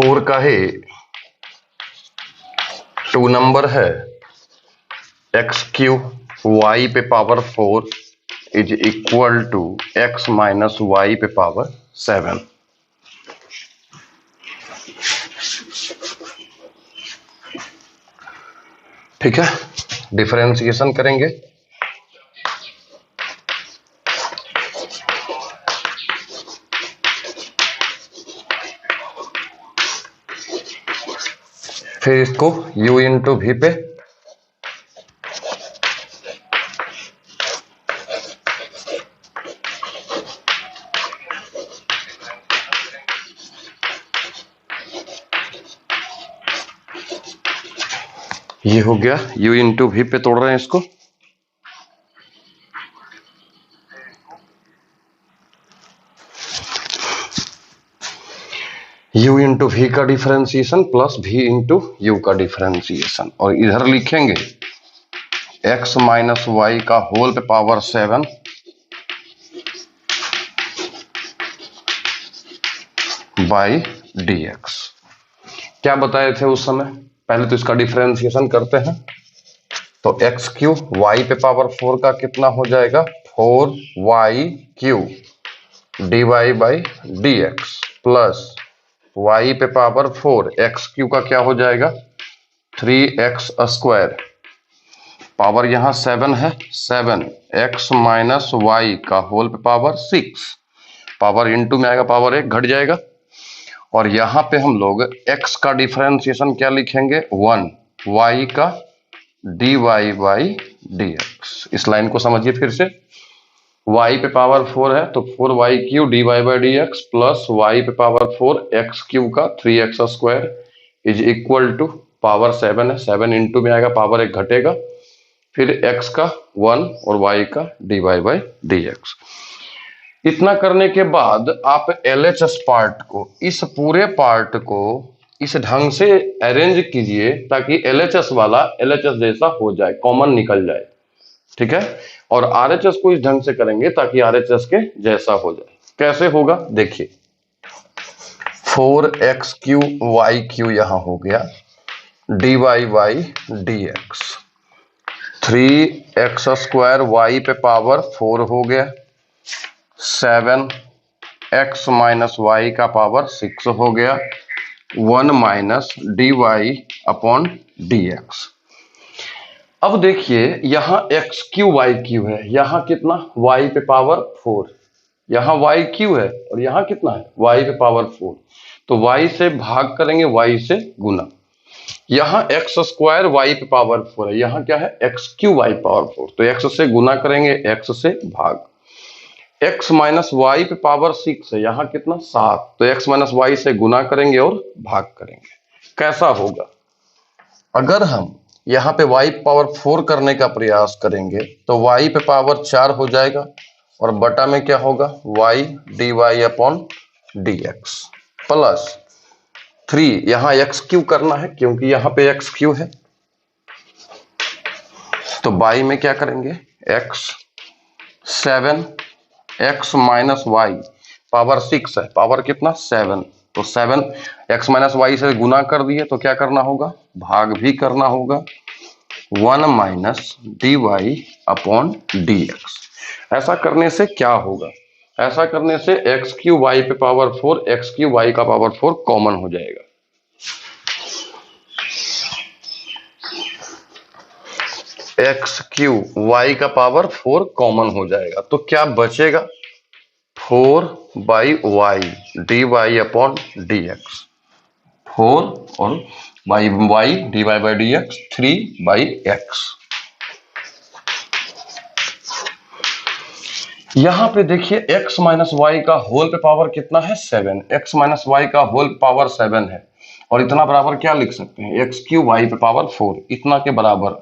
4 का ही 2 नंबर है एक्स क्यूब वाई पे power 4 is equal to X minus Y पे पावर 7। ठीक है, डिफरेंशिएशन करेंगे। फिर इसको u इंटू वी पे ये हो गया u इंटू वी पे तोड़ रहे हैं इसको। u इंटू वी का differentiation plus v into u का डिफरेंशिएशन, और इधर लिखेंगे x माइनस वाई का होल पे पावर 7 बाई dx। क्या बताए थे उस समय? पहले तो इसका डिफरेंशिएशन करते हैं। तो एक्स क्यूब वाई पे पावर 4 का कितना हो जाएगा 4y cube d Y by D x plus y पे पावर 4 एक्स क्यूब का क्या हो जाएगा 3x स्क्वायर, पावर यहां 7 है, 7x माइनस वाई का होल पे पावर 6, पावर इंटू में आएगा पावर 1 घट जाएगा। और यहां पे हम लोग x का डिफरेंशिएशन क्या लिखेंगे 1 y का dy बाई dx। इस लाइन को समझिए फिर से, y पे पावर 4 है तो 4y cube dy by dx plus y पे पावर 4 x क्यूब का 3x square is equal to power 7 है, 7 इंटू में आएगा पावर 1 घटेगा, फिर x का 1 और y का dy बाई dx। इतना करने के बाद आप LHS पार्ट को, इस पूरे पार्ट को इस ढंग से अरेंज कीजिए ताकि LHS वाला LHS जैसा हो जाए, कॉमन निकल जाए। ठीक है, और RHS को इस ढंग से करेंगे ताकि RHS के जैसा हो जाए। कैसे होगा देखिए, 4x क्यूब वाई क्यूब यहां हो गया dy by dx, 3x square y पे पावर 4 हो गया, 7x माइनस वाई का पावर 6 हो गया, 1 minus d Y upon D x. अब देखिए यहां x क्यू वाई क्यू है, यहां कितना y पे पावर 4, यहां y क्यू है और यहां कितना है y पे पावर 4, तो y से भाग करेंगे y से गुना। यहां x स्क्वायर y पे पावर 4 है, यहां क्या है x क्यू वाई पावर 4, तो x से गुना करेंगे x से भाग। x माइनस वाई पे पावर 6 है, यहां कितना 7, तो x माइनस वाई से गुना करेंगे और भाग करेंगे। कैसा होगा अगर हम यहां पे y पावर 4 करने का प्रयास करेंगे तो y पे पावर 4 हो जाएगा और बटा में क्या होगा y d Y upon D x plus 3, यहां x क्यू करना है क्योंकि यहां पे x क्यू है, तो y में क्या करेंगे x 7 x minus y power 6 है, पावर कितना 7, तो 7 x माइनस वाई से गुना कर दिए तो क्या करना होगा भाग भी करना होगा, 1 minus d Y upon D x. ऐसा करने से क्या होगा, ऐसा करने से एक्स क्यू वाई पे पावर 4 एक्स क्यू वाई का पावर 4 कॉमन हो जाएगा। एक्स क्यू वाई का पावर 4 कॉमन हो जाएगा तो क्या बचेगा 4 by y D Y upon D x, 4 और by y D Y by D x 3 by x. यहां पे देखिए x माइनस वाई का होल पे पावर कितना है 7, x माइनस वाई का होल पावर 7 है और इतना बराबर क्या लिख सकते हैं x क्यू वाई पे पावर 4, इतना के बराबर।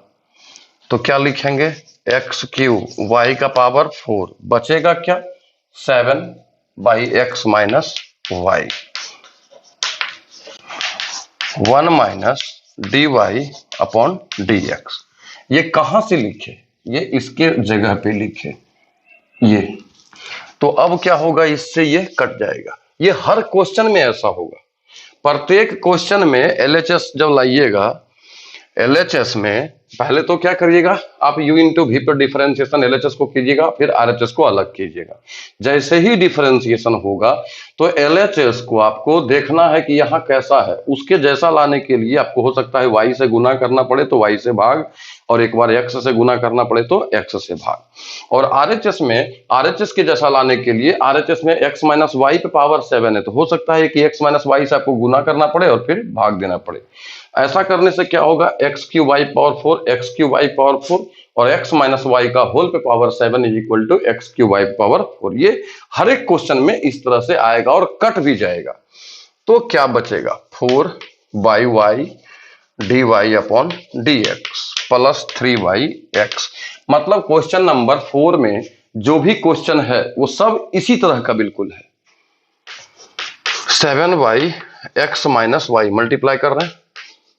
तो क्या लिखेंगे एक्स क्यू वाई का पावर 4 बचेगा क्या 7 by x minus y, 1 minus d Y upon D x. ये कहां से लिखे, ये इसके जगह पे लिखे ये, तो अब क्या होगा इससे ये कट जाएगा। ये हर क्वेश्चन में ऐसा होगा, प्रत्येक क्वेश्चन में एलएचएस जब लाइएगा, एलएचएस में पहले तो क्या करिएगा आप u इंटू वी पर डिफरेंशिएशन एलएचएस को कीजिएगा, फिर आरएचएस को अलग कीजिएगा। जैसे ही डिफरेंशिएशन होगा तो एलएचएस को आपको देखना है कि यहाँ कैसा है, उसके जैसा लाने के लिए आपको हो सकता है y से गुना करना पड़े तो y से भाग, और एक बार x से गुना करना पड़े तो x से भाग। और आरएचएस में आरएचएस के जैसा लाने के लिए आरएचएस में x माइनस वाई पे पावर 7 है, तो हो सकता है कि x माइनस वाई से आपको गुना करना पड़े और फिर भाग देना पड़े। ऐसा करने से क्या होगा, x cube y power 4, x cube y power 4 और x माइनस वाई का होल पे power 7 is equal to x cube y power 4। ये हर एक क्वेश्चन में इस तरह से आएगा और कट भी जाएगा। तो क्या बचेगा, 4 by y D Y upon D x plus 3 by x. मतलब क्वेश्चन नंबर 4 में जो भी क्वेश्चन है वो सब इसी तरह का बिल्कुल है। 7 by x minus y multiply कर रहे हैं,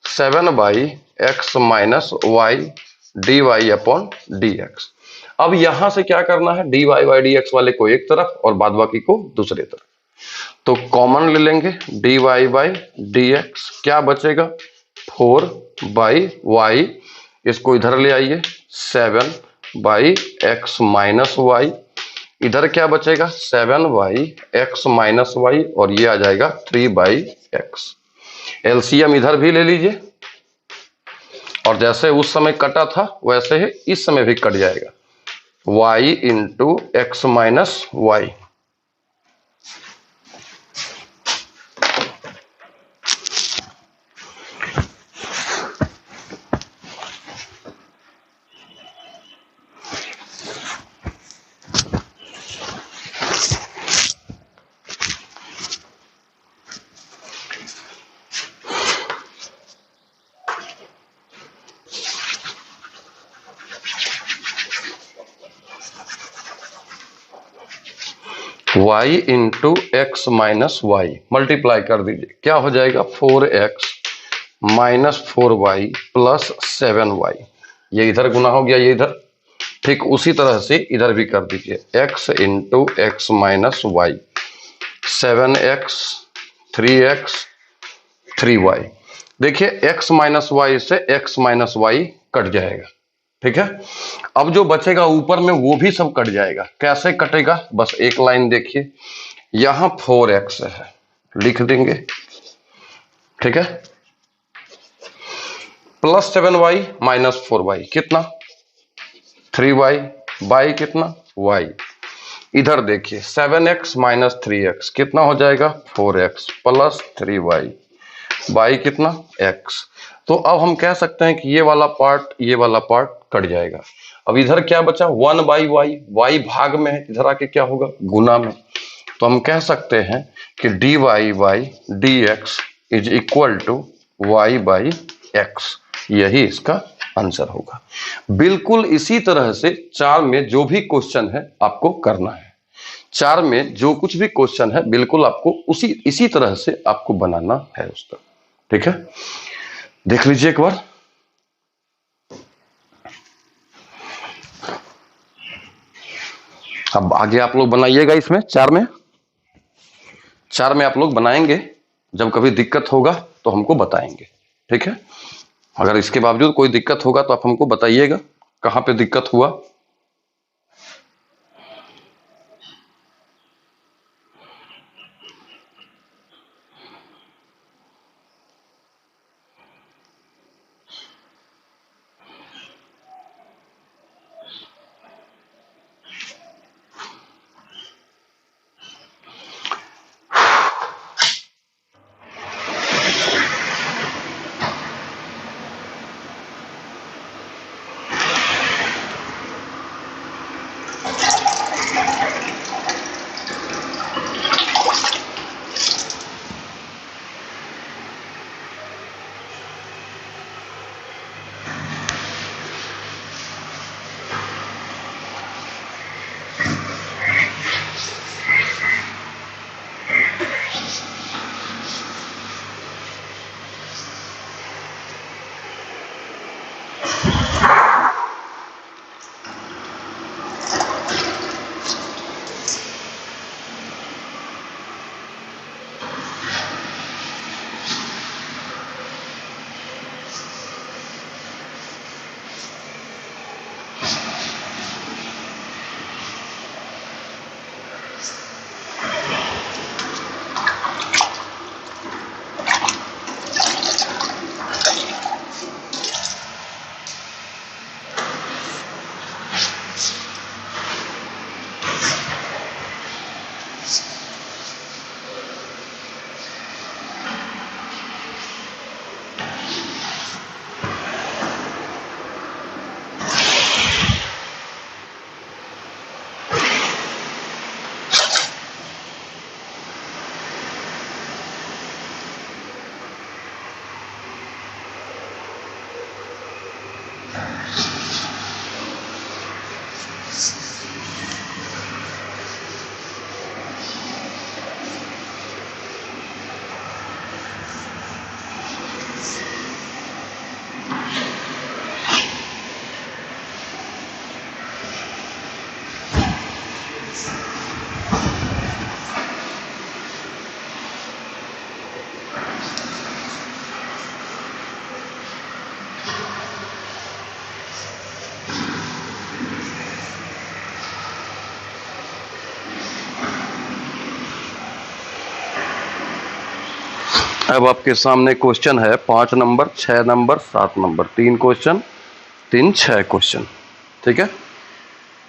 7 by x minus y D Y upon D x. अब यहां से क्या करना है, d Y by D x वाले को एक तरफ और बाद बाकी को दूसरी तरफ, तो कॉमन ले लेंगे d Y by D x. क्या बचेगा, 4 बाई वाई, इसको इधर ले आइए, 7 बाई एक्स माइनस वाई, इधर क्या बचेगा 7 बाई एक्स माइनस वाई और ये आ जाएगा 3 बाई एक्स। एलसीएम इधर भी ले लीजिए और जैसे उस समय कटा था वैसे ही इस समय भी कट जाएगा, y into x minus y. y into x minus y multiply कर दीजिए, क्या हो जाएगा 4x minus 4y plus 7y। ये इधर गुना हो गया, ये इधर, ठीक उसी तरह से इधर भी कर दीजिए, x into x minus y, 7x 3x 3y। देखिए x माइनस वाई से x माइनस वाई कट जाएगा, ठीक है। अब जो बचेगा ऊपर में वो भी सब कट जाएगा। कैसे कटेगा, बस एक लाइन देखिए, यहां 4x है, लिख देंगे, ठीक है, प्लस 7y माइनस 4y कितना 3y, बाई कितना y। इधर देखिए 7x माइनस 3x कितना हो जाएगा 4x प्लस 3y, बाई कितना x। तो अब हम कह सकते हैं कि ये वाला पार्ट कट जाएगा। अब इधर क्या बचा 1 बाई वाई, वाई भाग में है, इधर आके क्या होगा गुना में, तो हम कह सकते हैं कि d Y by D x is equal to y by x. यही इसका आंसर होगा। बिल्कुल इसी तरह से 4 में जो भी क्वेश्चन है आपको करना है, 4 में जो कुछ भी क्वेश्चन है बिल्कुल आपको इसी तरह से आपको बनाना है उसका, ठीक है। देख लीजिए एक बार, अब आगे आप लोग बनाइएगा, इसमें 4 में आप लोग बनाएंगे, जब कभी दिक्कत होगा तो हमको बताएंगे, ठीक है। अगर इसके बावजूद कोई दिक्कत होगा तो आप हमको बताइएगा कहां पे दिक्कत हुआ। अब आपके सामने क्वेश्चन है 5 number, 6 number, 7 number, 3 question, 3 6 question. ठीक है,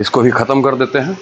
इसको भी खत्म कर देते हैं।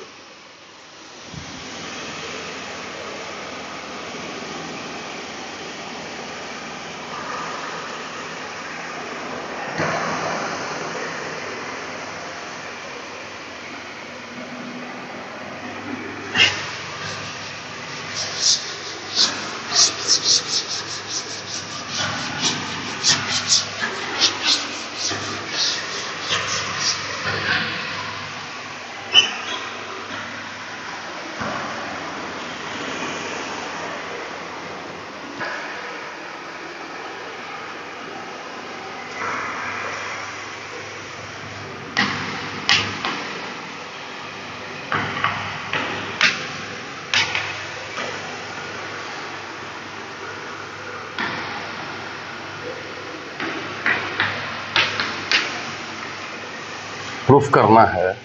प्रूफ करना है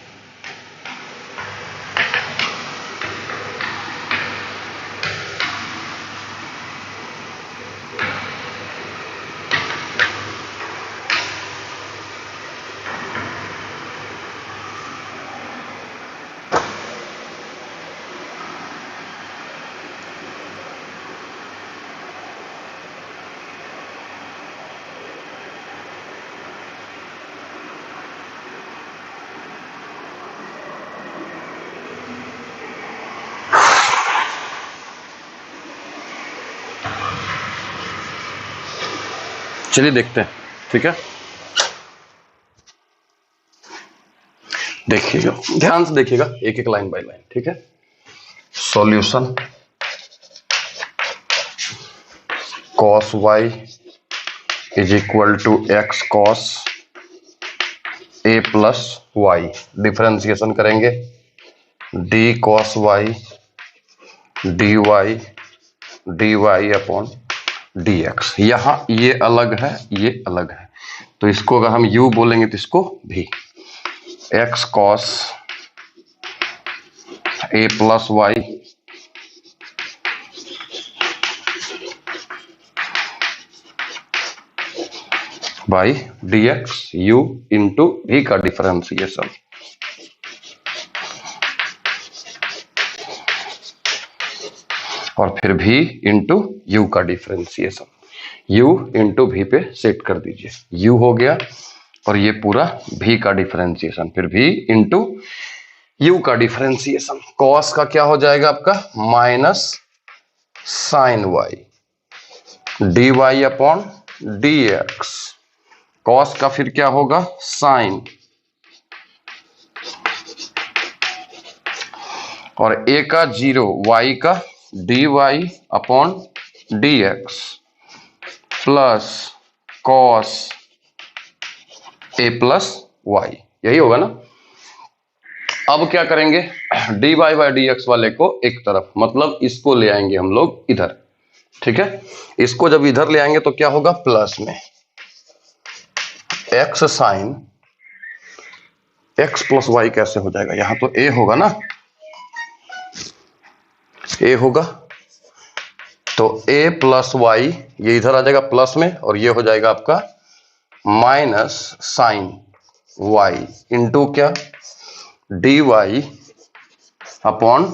चलिए देखते हैं। ठीक है, देखिएगा, ध्यान से देखिएगा, एक एक लाइन बाय लाइन। ठीक है, solution cos y is equal to x cos a plus y, differentiation करेंगे d cos y dy upon dx। यहां ये अलग है, ये अलग है, तो इसको अगर हम u बोलेंगे तो इसको भी x cos a plus y by dx, u into v का डिफरेंशिएशन। और फिर v इंटू यू का डिफरेंशिएशन, u इंटू v पे सेट कर दीजिए, u हो गया, और ये पूरा v का डिफरेंशिएशन, फिर v इंटू u का डिफरेंशिएशन। cos का क्या हो जाएगा आपका minus sine y dy upon dx। cos का फिर क्या होगा साइन, और a का 0, y का dy upon dx plus cos a plus y, यही होगा ना। अब क्या करेंगे, dy बाई dx वाले को एक तरफ, मतलब इसको ले आएंगे हम लोग इधर। ठीक है, इसको जब इधर ले आएंगे तो क्या होगा प्लस में x sine x plus y कैसे हो जाएगा, यहां तो a होगा ना, a होगा, तो a प्लस वाई ये इधर आ जाएगा प्लस में, और ये हो जाएगा आपका माइनस साइन y इंटू क्या dy upon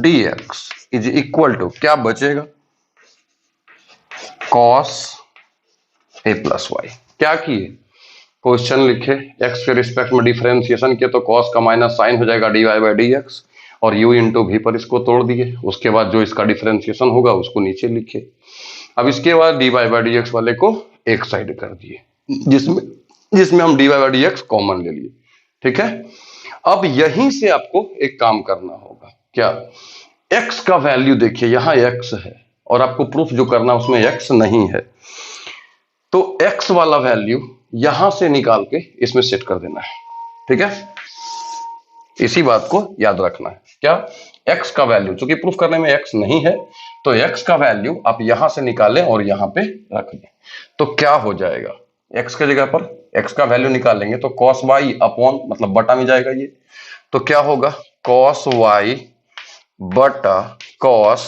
dx is equal to क्या बचेगा cos a प्लस वाई। क्या किए, क्वेश्चन लिखे, x के रिस्पेक्ट में डिफरेंशिएशन किया तो cos का माइनस साइन हो जाएगा dy बाई dx, और u इंटू भी पर इसको तोड़ दिए, उसके बाद जो इसका डिफरेंशिएशन होगा उसको नीचे लिखे। अब इसके बाद dy बाई dx वाले को एक साइड कर दिए, जिसमें हम dy बाई dx कॉमन ले लिए। ठीक है, अब यहीं से आपको एक काम करना होगा, क्या, x का वैल्यू देखिए, यहां x है और आपको प्रूफ जो करना उसमें x नहीं है, तो x वाला वैल्यू यहां से निकाल के इसमें सेट कर देना है। ठीक है, इसी बात को याद रखना है, क्या, x का वैल्यू, चूंकि प्रूफ करने में x नहीं है तो x का वैल्यू आप यहां से निकालें और यहां पे रख लें, तो क्या हो जाएगा, x के जगह पर x का वैल्यू निकालेंगे तो cos y अपॉन, मतलब बटा में जाएगा ये, तो क्या होगा cos y बटा cos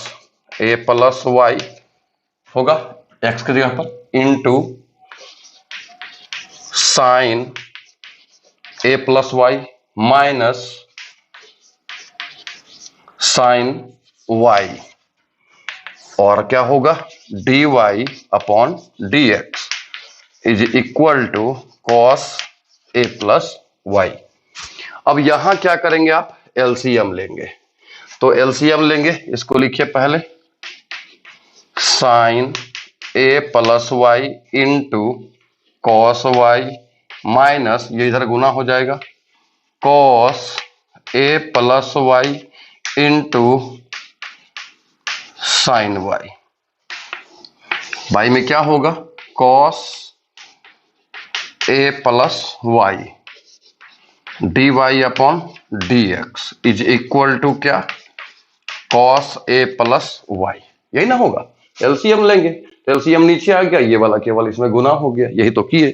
a प्लस y होगा, एक्स की जगह पर into sine A plus Y minus sine Y, और क्या होगा dy upon dx is equal to cos A plus Y. अब यहां क्या करेंगे आप, एलसीएम लेंगे। तो एलसीएम लेंगे, इसको लिखिए पहले, sine A plus Y into cos Y minus, ये इधर गुना हो जाएगा, cos A plus Y into sine Y. Y में क्या होगा, cos A plus Y D Y upon D x is equal to क्या, कॉस ए प्लस वाई। यही ना होगा, एलसीएम लेंगे तो एलसीएम नीचे आ गया, ये वाला केवल इसमें गुना हो गया, यही तो किए।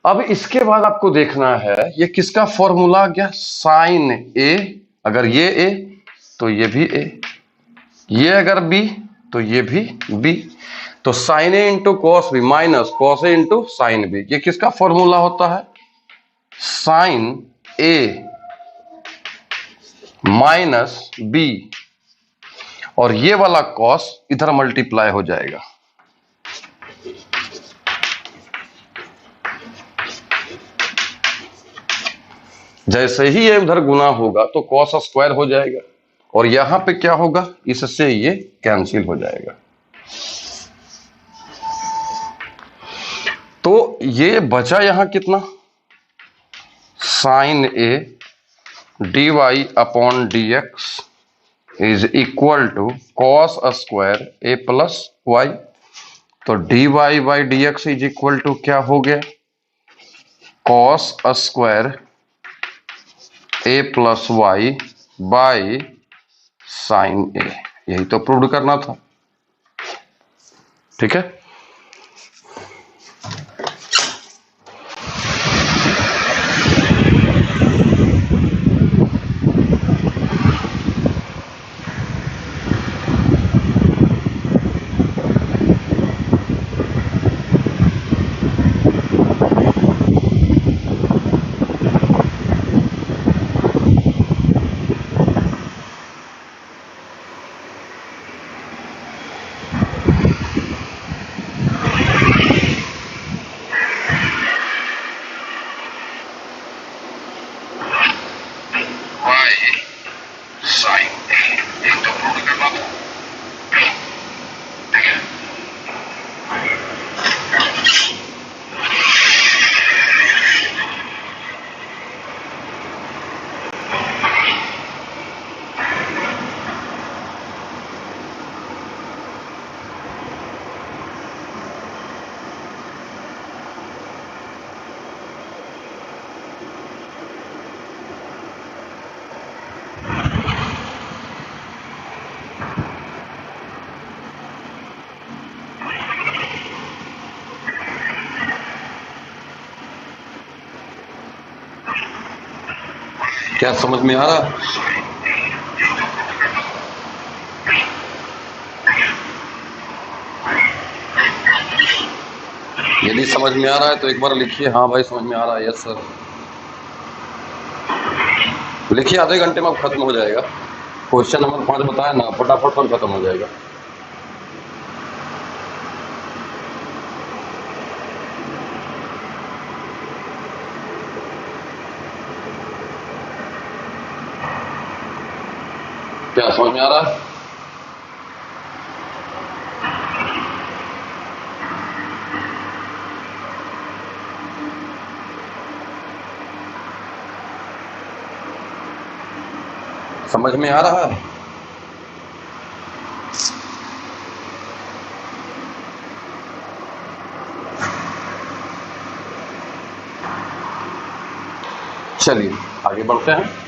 अब इसके बाद आपको देखना है ये किसका फॉर्मूला आ गया, साइन ए, अगर ये ए तो ये भी ए, ये अगर बी तो ये भी बी, तो sine A into cos B minus cos A into sine B, ये किसका फॉर्मूला होता है, साइन ए माइनस बी, और ये वाला कॉस इधर मल्टीप्लाई हो जाएगा। जैसे ही ये उधर गुना होगा तो कॉस स्क्वायर हो जाएगा, और यहां पे क्या होगा, इससे ये कैंसिल हो जाएगा। तो ये बचा यहां कितना, sine A D Y upon D x is equal to cos square A plus Y. तो D Y by D x is equal to क्या हो गया, cos square A plus Y by sine A. यही तो prove करना था, ठीक है। क्या समझ में आ रहा, यदि समझ में आ रहा है तो एक बार लिखिए, हाँ भाई समझ में आ रहा है, यस सर लिखिए। आधे घंटे में अब खत्म हो जाएगा। क्वेश्चन नंबर 5 बताया ना, फटाफट पर खत्म हो जाएगा। क्या समझ में आ रहा है, समझ में आ रहा है। चलिए आगे बढ़ते हैं।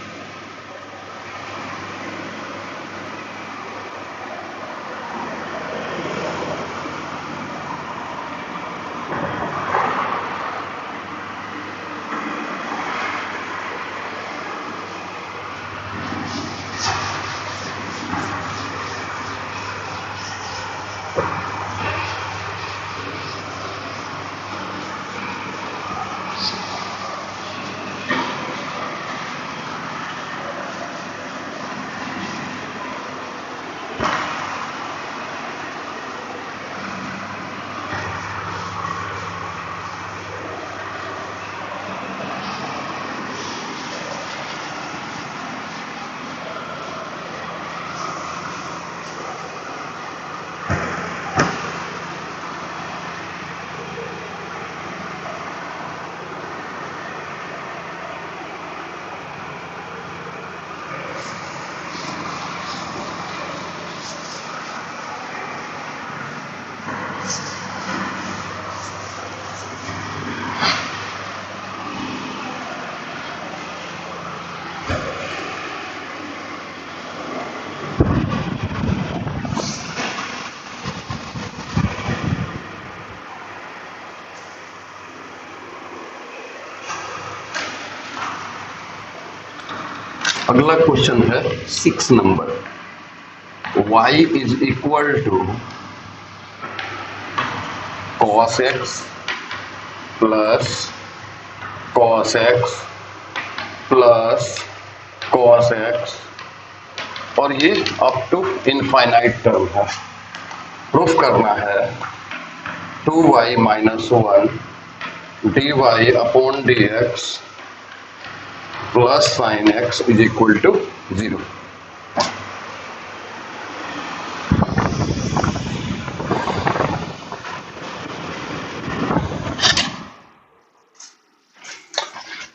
अगला क्वेश्चन है 6 number. y is equal to cos x plus cos x plus cos x और ये अप टू इनफाइनाइट टर्म है। प्रूफ करना है 2y minus 1 dy upon dx plus sine x is equal to 0।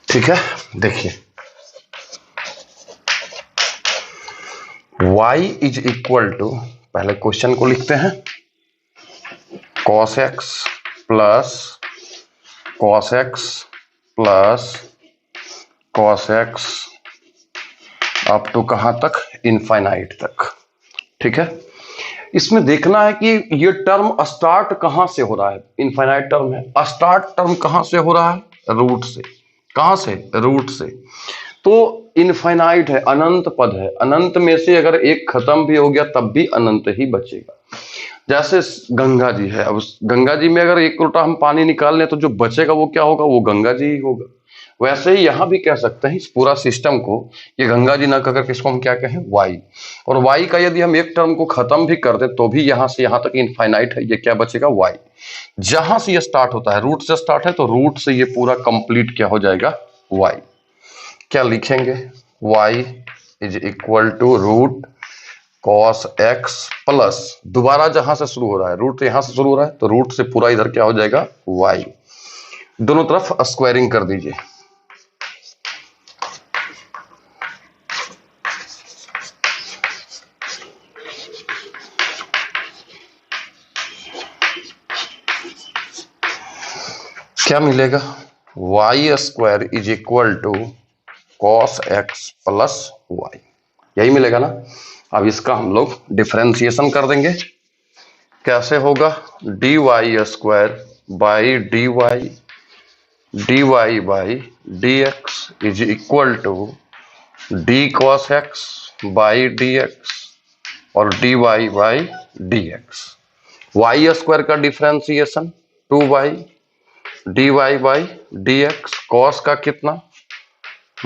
ठीक है, देखिए y इज इक्वल टू, पहले question को लिखते हैं, cos x plus cos x plus cos x up to कहां तक, इनफाइनाइट तक। ठीक है, इसमें देखना है कि ये टर्म स्टार्ट कहां से हो रहा है, इनफाइनाइट टर्म है, स्टार्ट टर्म कहां से हो रहा है, रूट से। कहां से, रूट से। तो इनफाइनाइट है, अनंत पद है, अनंत में से अगर एक खत्म भी हो गया तब भी अनंत ही बचेगा। जैसे गंगा जी है, अब गंगा जी में अगर एक लोटा हम पानी निकाल लें तो जो बचेगा वो क्या होगा, वो गंगा जी ही होगा। वैसे ही यहां भी कह सकते हैं इस पूरा सिस्टम को, ये गंगा जी ना कहकर किसको हम क्या कहें, वाई। और वाई का यदि हम एक टर्म को खत्म भी कर दें तो भी यहां से यहां तक इनफाइनाइट है, ये क्या बचेगा, वाई। जहां से ये स्टार्ट होता है, रूट से स्टार्ट है, तो रूट से ये पूरा कंप्लीट क्या हो जाएगा, वाई। क्या लिखेंगे, y is equal to root cos x plus, दोबारा जहां से शुरू हो रहा है, रूट यहां से शुरू हो रहा है तो रूट से पूरा इधर क्या हो जाएगा, y। दोनों तरफ स्क्वायरिंग कर दीजिए। क्या मिलेगा, y square is equal to cos x plus y, यही मिलेगा ना। अब इसका हम लोग डिफरेंशिएशन कर देंगे। कैसे होगा, dy square by dy by dx is equal to d cos x by dx और dy by dx। y square का differentiation 2y dy by dx, cos का कितना,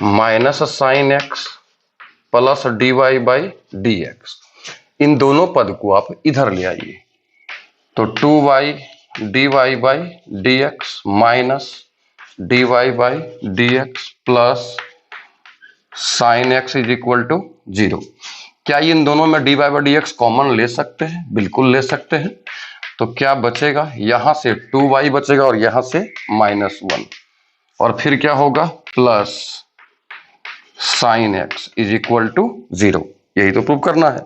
minus sine x plus d Y by D x. इन दोनों पद को आप इधर ले आइए, तो 2y dy by dx minus dy by dx plus sine x is equal to 0। क्या इन दोनों में dy बाई dx कॉमन ले सकते हैं, बिल्कुल ले सकते हैं। तो क्या बचेगा, यहां से 2y बचेगा और यहां से -1 और फिर क्या होगा, plus sine x is equal to 0। यही तो प्रूव करना है,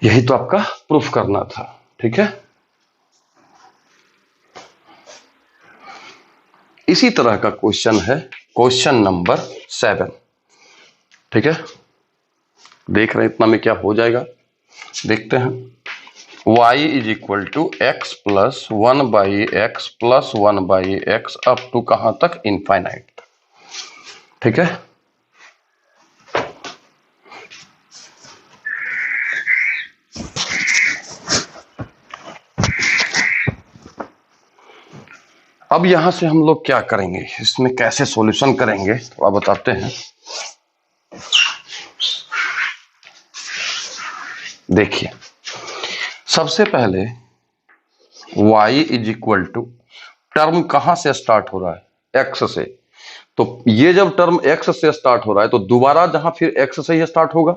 यही तो आपका प्रूफ करना था। ठीक है, इसी तरह का क्वेश्चन है क्वेश्चन नंबर 7। ठीक है, देख रहे हैं इतना में क्या हो जाएगा, देखते हैं। y is equal to x plus 1 by x plus 1 by x up to कहां तक, इनफाइनाइट। ठीक है, अब यहां से हम लोग क्या करेंगे, इसमें कैसे सॉल्यूशन करेंगे तो आप बताते हैं। देखिए, सबसे पहले y is equal to, term कहां से स्टार्ट हो रहा है, x से। तो ये जब टर्म x से स्टार्ट हो रहा है तो दोबारा जहां फिर x से ही स्टार्ट होगा,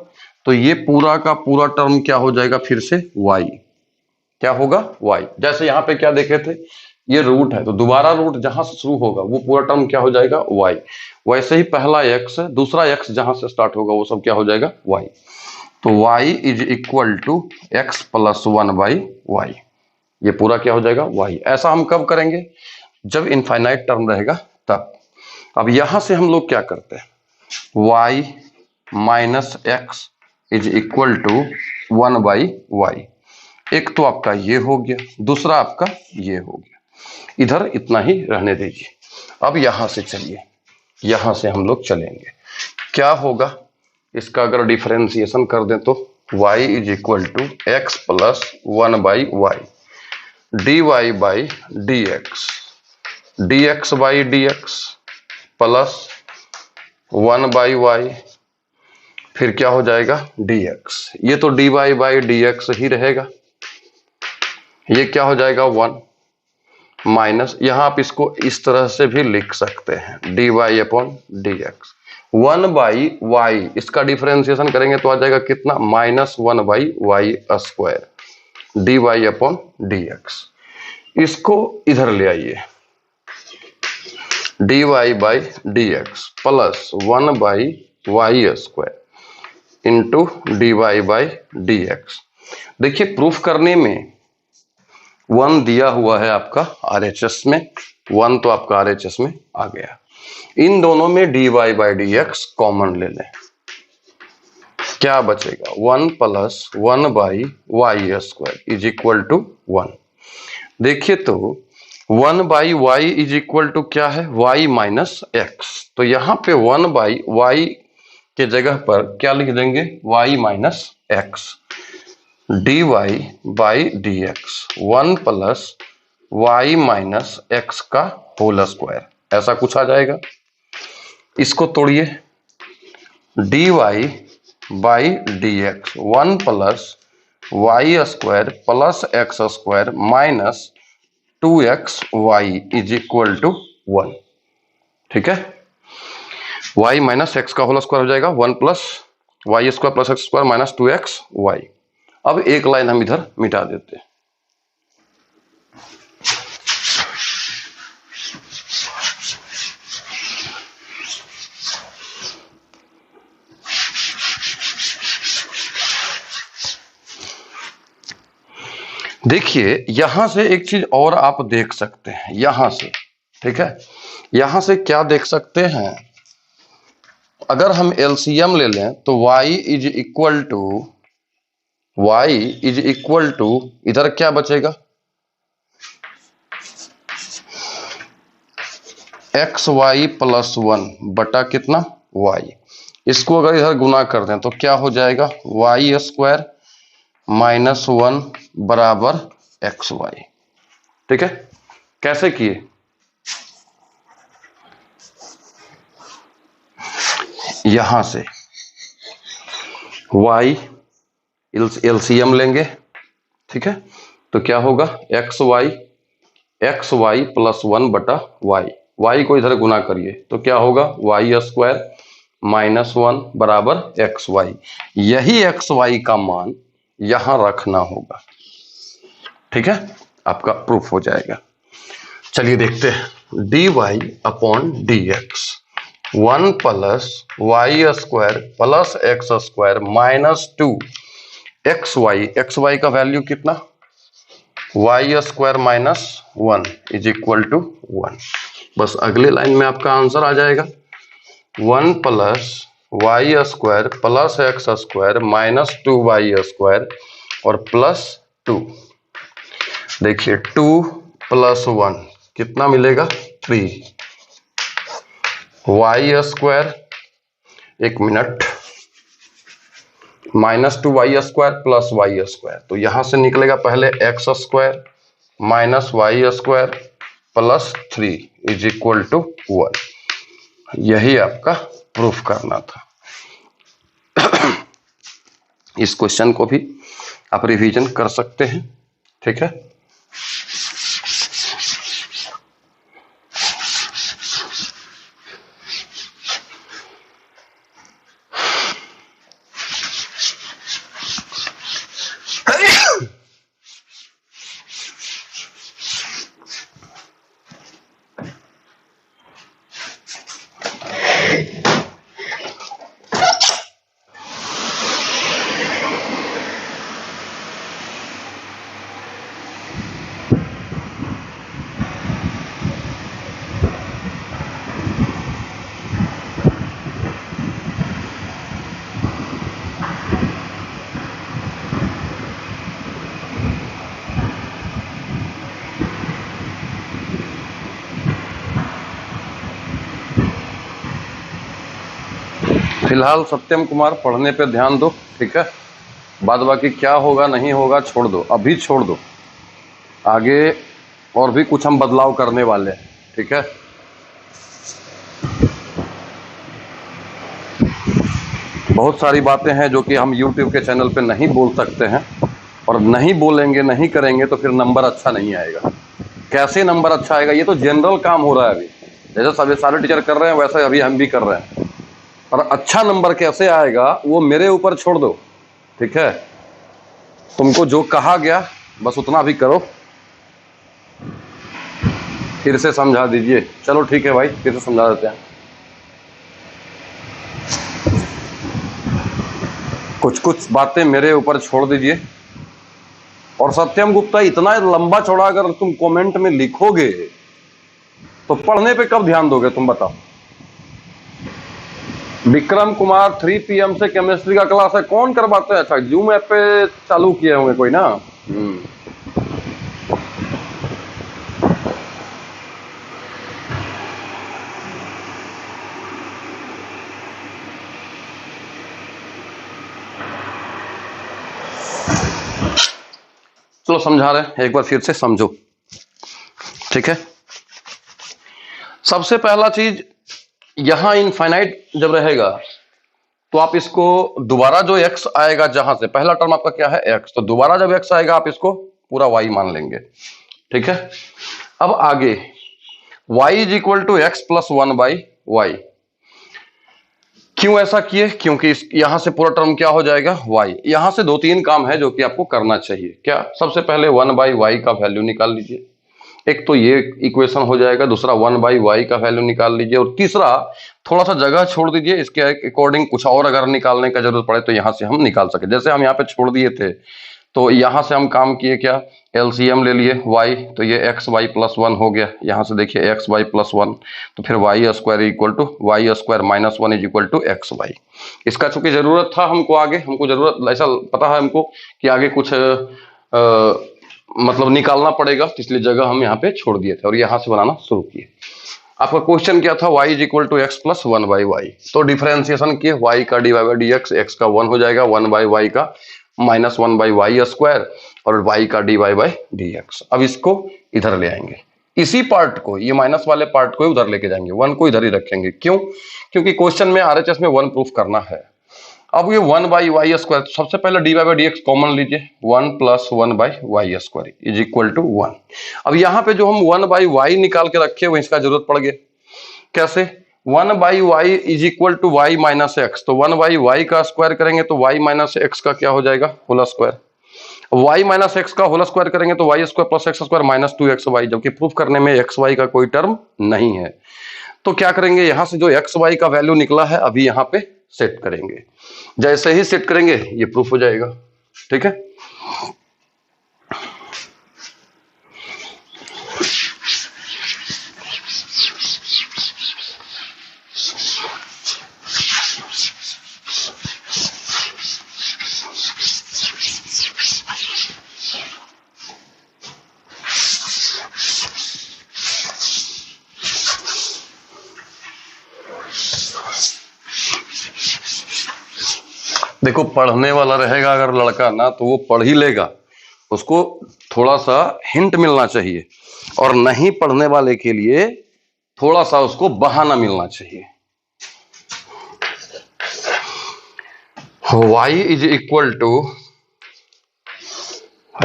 तो ये पूरा का पूरा टर्म क्या हो जाएगा, फिर से y। क्या होगा, y। जैसे यहां पे क्या देखे थे, ये रूट है, तो दोबारा रूट जहां से शुरू होगा वो पूरा टर्म क्या हो जाएगा, y। वैसे ही पहला x, दूसरा x जहां से स्टार्ट होगा वो सब क्या हो जाएगा, y। तो y is equal to x plus 1 by y, ये पूरा क्या हो जाएगा, y। ऐसा हम कब करेंगे, जब इनफाइनाइट टर्म रहेगा तब। अब यहां से हम लोग क्या करते हैं, y minus x is equal to 1 by y. एक तो आपका ये हो गया, दूसरा आपका ये हो गया, इधर इतना ही रहने दीजिए। अब यहां से चलिए, यहां से हम लोग चलेंगे, क्या होगा इसका अगर डिफरेंशिएशन कर दें तो y is equal to x plus 1/y dy by D x, d x by D x plus 1/y, फिर क्या हो जाएगा dx, ये तो dy बाई डी एक्स ही रहेगा, ये क्या हो जाएगा 1 माइनस, यहां आप इसको इस तरह से भी लिख सकते हैं dy upon D x, 1/y, इसका डिफरेंशिएशन करेंगे तो आ जाएगा कितना -1/y square dy upon D x, इसको इधर ले आइए dy by D x plus 1/y square into dy by D x. देखिए प्रूफ करने में 1 दिया हुआ है आपका RHS में, 1 तो आपका RHS में आ गया, इन दोनों में dy by D x common ले लें, क्या बचेगा 1 plus 1/y square is equal to 1। देखिए तो 1/y इज इक्वल टू क्या है y माइनस एक्स, तो यहां पे 1/y के जगह पर क्या लिख देंगे y minus x dy by D x 1 plus y minus x का होल स्क्वायर, ऐसा कुछ आ जाएगा। इसको तोड़िए dy by D x 1 plus y square plus x square minus 2xy is equal to 1, ठीक है, y माइनस एक्स का होल स्क्वायर हो जाएगा 1 plus y square plus x square minus 2xy। अब एक लाइन हम इधर मिटा देते हैं, देखिए यहां से एक चीज और आप देख सकते हैं, यहां से, ठीक है, यहां से क्या देख सकते हैं, अगर हम एलसीएम ले लें तो y इज इक्वल टू इधर क्या बचेगा xy प्लस 1 बटा कितना y, इसको अगर इधर गुना कर दें तो क्या हो जाएगा y स्क्वायर माइनस 1 बराबर xy, ठीक है। कैसे किए, यहां से y एलसीएम लेंगे, ठीक है, तो क्या होगा xy प्लस 1 बटा y को इधर गुना करिए तो क्या होगा y स्क्वायर माइनस 1 बराबर xy, यही xy का मान यहां रखना होगा, ठीक है, आपका प्रूफ हो जाएगा। चलिए देखते हैं dy upon D x 1 plus y square plus x square minus 2 xy का वैल्यू कितना y square minus 1 is equal to 1, बस अगले लाइन में आपका आंसर आ जाएगा 1 plus y square plus x square minus 2y square और प्लस 2, देखिए 2 प्लस 1 कितना मिलेगा 3, y स्क्वायर, एक minute, minus 2y square plus y square, तो यहां से निकलेगा पहले x square minus y square plus 3 is equal to 1, यही आपका प्रूफ करना था। इस क्वेश्चन को भी आप रिवीजन कर सकते हैं, ठीक है। फिलहाल सत्यम कुमार पढ़ने पे ध्यान दो, ठीक है। बाद बाकी क्या होगा नहीं होगा छोड़ दो, अभी छोड़ दो, आगे और भी कुछ हम बदलाव करने वाले हैं, ठीक है। बहुत सारी बातें हैं जो कि हम YouTube के चैनल पे नहीं बोल सकते हैं, और नहीं बोलेंगे नहीं करेंगे तो फिर नंबर अच्छा नहीं आएगा। कैसे नंबर अच्छा आएगा, ये तो जनरल काम हो रहा है अभी, जैसे सभी सारे टीचर कर रहे हैं वैसे अभी हम भी कर रहे हैं। और अच्छा नंबर कैसे आएगा वो मेरे ऊपर छोड़ दो, ठीक है। तुमको जो कहा गया बस उतना भी करो। फिर से समझा दीजिए, चलो ठीक है भाई, फिर से समझा देते हैं। कुछ कुछ बातें मेरे ऊपर छोड़ दीजिए। और सत्यम गुप्ता, इतना लंबा चौड़ा अगर तुम कमेंट में लिखोगे तो पढ़ने पे कब ध्यान दोगे तुम बताओ। विक्रम कुमार 3 PM से केमिस्ट्री का क्लास है, कौन करवाते हैं? अच्छा, जूम ऐप पे चालू किए होंगे कोई ना। चलो समझा रहे हैं, एक बार फिर से समझो, ठीक है। सबसे पहला चीज, यहां इनफाइनाइट जब रहेगा तो आप इसको दोबारा जो x आएगा, जहां से पहला टर्म आपका क्या है x, तो दोबारा जब x आएगा आप इसको पूरा y मान लेंगे, ठीक है। अब आगे y is equal to x plus 1/y। क्यों ऐसा किए? क्योंकि यहां से पूरा टर्म क्या हो जाएगा y। यहां से 2-3 काम है जो कि आपको करना चाहिए। क्या? सबसे पहले 1/y का वैल्यू निकाल लीजिए, एक तो ये इक्वेशन हो जाएगा, दूसरा 1/y का वैल्यू निकाल लीजिए, और तीसरा थोड़ा सा जगह छोड़ दीजिए, इसके अकॉर्डिंग कुछ और अगर निकालने का जरूरत पड़े तो यहां से हम निकाल सके। जैसे हम यहाँ पे छोड़ दिए थे तो यहां से हम काम किए, क्या? एलसीएम ले लिए y, तो ये xy प्लस 1 हो गया। यहां से देखिए xy प्लस 1, तो फिर y square equal to y square minus 1 is equal to xy। इसका चूंकि जरूरत था हमको, आगे हमको जरूरत ऐसा पता है हमको कि आगे कुछ मतलब निकालना पड़ेगा, तो इसलिए जगह हम यहाँ पे छोड़ दिए थे और यहाँ से बनाना शुरू किए। आपका क्वेश्चन क्या था? y is equal to x plus 1/y। तो डिफरेंशिएशन किए, y का डी बाई dx, x का 1 हो जाएगा, 1/y का माइनस 1/y स्क्वायर, और y का डी बाई dx। अब इसको इधर ले आएंगे, इसी पार्ट को, ये माइनस वाले पार्ट को उधर लेके जाएंगे, 1 को इधर ही रखेंगे। क्यों? क्योंकि क्वेश्चन में RHS में 1 प्रूफ करना है। अब ये 1/y स्क्वायर, सबसे पहले डी बाई dx कॉमन लीजिए, 1 plus 1/y square is equal to 1। अब यहाँ पे जो हम 1/y निकाल के रखे हुए इसका जरूरत पड़ गया। कैसे? 1/y is equal to y minus x, तो 1/y का स्क्वायर करेंगे तो y माइनस एक्स का क्या हो जाएगा? Whole square. y minus x का होल स्क्वायर करेंगे तो y square plus x square minus 2xy, जबकि प्रूफ करने में xy का कोई टर्म नहीं है। तो क्या करेंगे, यहां से जो xy का वैल्यू निकला है अभी यहाँ पे सेट करेंगे। जैसे ही सेट करेंगे ये प्रूफ हो जाएगा, ठीक है। देखो, पढ़ने वाला रहेगा अगर लड़का ना, तो वो पढ़ ही लेगा, उसको थोड़ा सा हिंट मिलना चाहिए, और नहीं पढ़ने वाले के लिए थोड़ा सा उसको बहाना मिलना चाहिए। y is equal to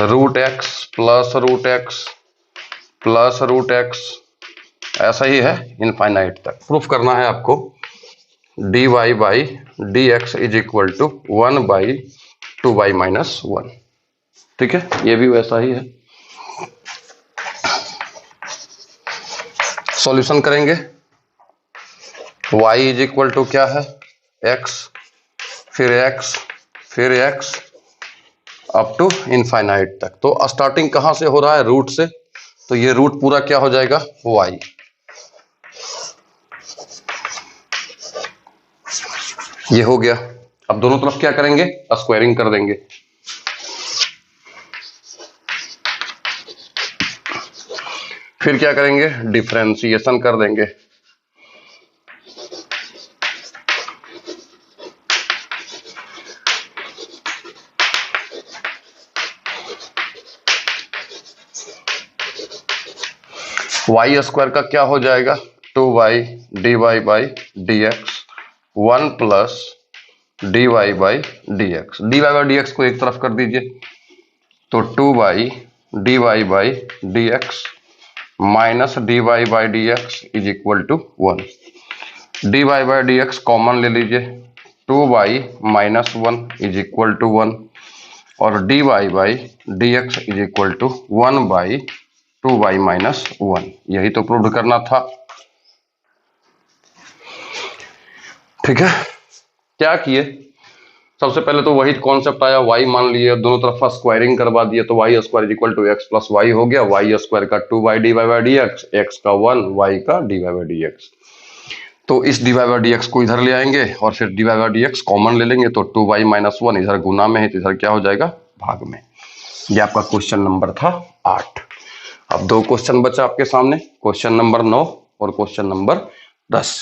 root x plus root x plus root x, ऐसा ही है इनफाइनाइट तक। प्रूफ करना है आपको dy by dx is equal to 1/2y minus 1, ठीक है। ये भी वैसा ही है। सॉल्यूशन करेंगे, y इज इक्वल टू क्या है? x, फिर x, फिर x अप टू इनफाइनाइट तक। तो स्टार्टिंग कहां से हो रहा है? रूट से, तो ये रूट पूरा क्या हो जाएगा? y। ये हो गया। अब दोनों तरफ क्या करेंगे? स्क्वायरिंग कर देंगे। फिर क्या करेंगे? डिफरेंशिएशन कर देंगे। वाई स्क्वायर का क्या हो जाएगा, 2y dy by D x, 1 plus dy by D x. dy by D x को एक तरफ कर दीजिए, तो 2y dy by D x minus dy by D x is equal to 1। dy by D x common ले लीजिए, 2y minus 1 is equal to 1 और dy by D x is equal to 1 by 2y minus 1। यही तो prove करना था। ठीक है, क्या किए, सबसे पहले तो वही कॉन्सेप्ट आया, y मान लिए, दोनों तरफ स्क्वायरिंग करवा दिए, तो y square equal to x plus y हो गया। वाई स्क्वायर का 2y dy by D x, x का 1, y का dy बाई डी एक्स। तो इस dy बाई डी एक्स को इधर ले आएंगे और फिर dy by D x common ले लेंगे, तो 2y माइनस 1 इधर गुना में है तो इधर क्या हो जाएगा, भाग में। ये आपका क्वेश्चन नंबर था 8। अब 2 क्वेश्चन बचा आपके सामने, क्वेश्चन नंबर 9 और क्वेश्चन नंबर 10।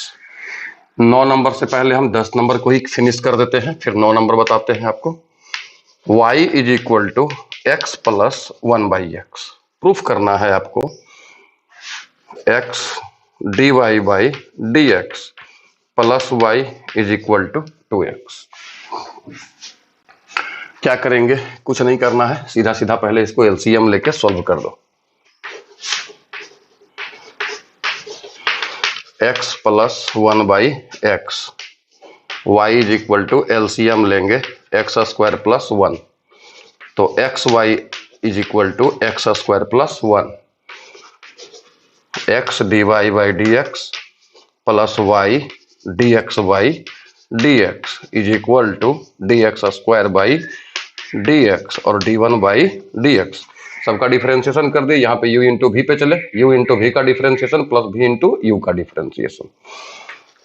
9 नंबर से पहले हम 10 नंबर को ही फिनिश कर देते हैं, फिर 9 नंबर बताते हैं आपको। y is equal to x plus 1 by x, proof करना है आपको x dy by D x plus y is equal to 2x। क्या करेंगे, कुछ नहीं करना है, सीधा सीधा पहले इसको एलसीएम लेके सॉल्व कर दो। x plus 1 by x, y is equal to LCM लेंगे एक्स स्क्वायर प्लस 1, तो x y is equal to x square plus 1, x d Y by D x plus Y d x by D x is equal to d x square by D x और d one by D x. सबका differentiation कर दिए, यहाँ पे u into we पे चले, u into v का differentiation plus v into u का डिफरेंशिएशन।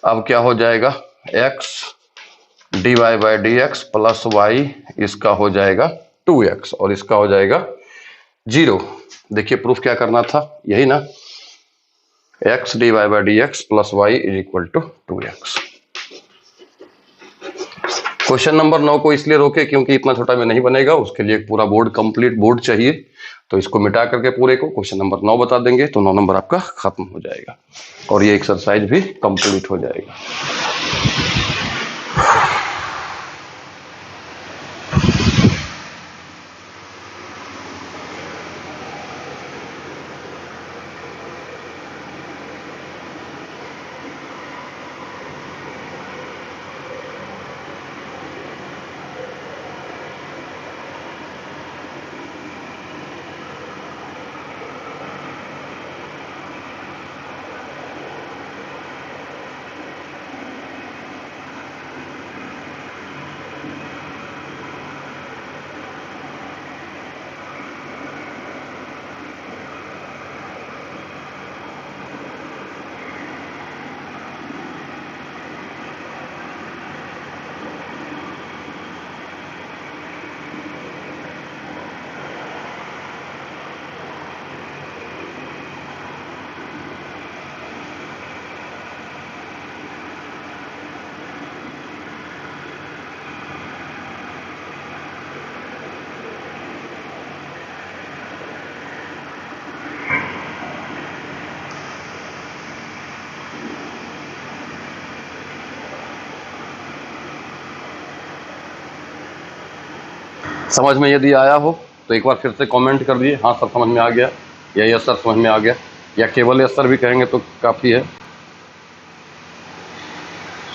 अब क्या हो जाएगा, x dy by D x plus y, इसका हो जाएगा 2x और इसका हो जाएगा 0। देखिए प्रूफ क्या करना था, यही ना, x dy by D x plus y is equal to 2x। Question number 9 को इसलिए रोके क्योंकि इतना छोटा में नहीं बनेगा, उसके लिए एक पूरा बोर्ड, कंप्लीट बोर्ड चाहिए, तो इसको मिटा करके पूरे को क्वेश्चन नंबर 9 बता देंगे, तो 9 नंबर आपका खत्म हो जाएगा और ये एक्सरसाइज भी कंप्लीट हो जाएगा। समझ में यदि आया हो तो एक बार फिर से कमेंट कर दिए, हाँ सर समझ में आ गया, या यस सर समझ में आ गया, या केवल यस सर भी कहेंगे तो काफ़ी है।